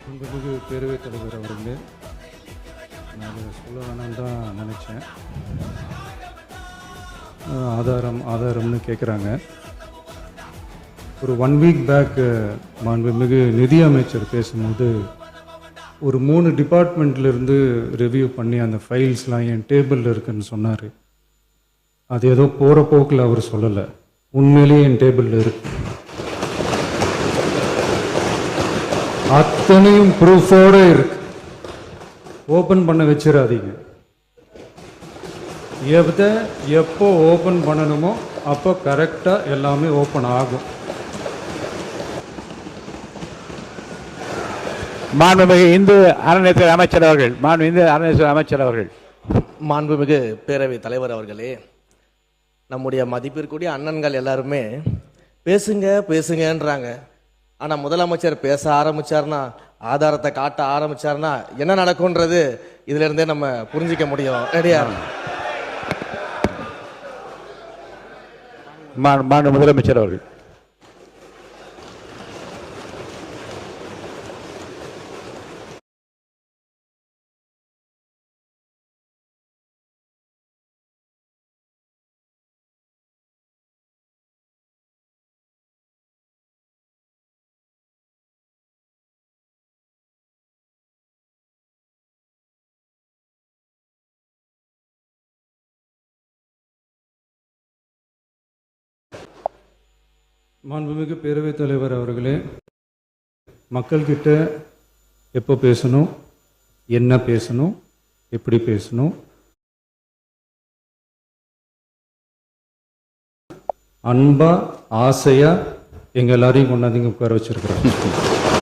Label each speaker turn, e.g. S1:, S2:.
S1: மாண்புமிகு பேரவைத் தலைவர் அவர்களே, நான் அதை சொல்ல வேணான்னு தான் நினச்சேன். ஆதாரம்னு கேட்குறாங்க. ஒரு 1 வீக் பேக் மாண்புமிகு நிதி அமைச்சர் பேசும்போது ஒரு 3 டிபார்ட்மெண்ட்லேருந்து ரிவ்யூ பண்ணி அந்த ஃபைல்ஸ்லாம் என் டேபிளில் இருக்குன்னு சொன்னார். அது ஏதோ போகிற போக்கில் அவர் சொல்லலை, உண்மையிலேயே என் டேபிளில் இருக்கு. அத்தனையும் ப்ரூஃபோட இருக்கு. ஓப்பன் பண்ண வச்சிடாதீங்க. எப்போ ஓப்பன் பண்ணணுமோ அப்போ கரெக்டாக எல்லாமே ஓப்பன் ஆகும்.
S2: மாண்புமிகு இந்து அறநிலையத்துறை அமைச்சர் அவர்கள்.
S3: மாண்புமிகு பேரவைத் தலைவர் அவர்களே, நம்முடைய மதிப்பிற்குரிய அண்ணன்கள் எல்லாருமே பேசுங்க பேசுங்கன்றாங்க. ஆனால் முதலமைச்சர் பேச ஆரம்பிச்சார்னா, ஆதாரத்தை காட்ட ஆரம்பிச்சார்னா என்ன நடக்கும்ன்றது இதுல இருந்தே நம்ம புரிஞ்சிக்க முடியும். ரெடியா?
S2: மாண்பு முதலமைச்சர் அவர்கள்.
S1: மாண்புமிகு பேரவைத் தலைவர் அவர்களே, மக்கள்கிட்ட எப்போ பேசணும், என்ன பேசணும், எப்படி பேசணும், அன்பா ஆசையா எங்க எல்லாரையும் கொண்டாந்து உட்கார வச்சிருக்கிறோம்.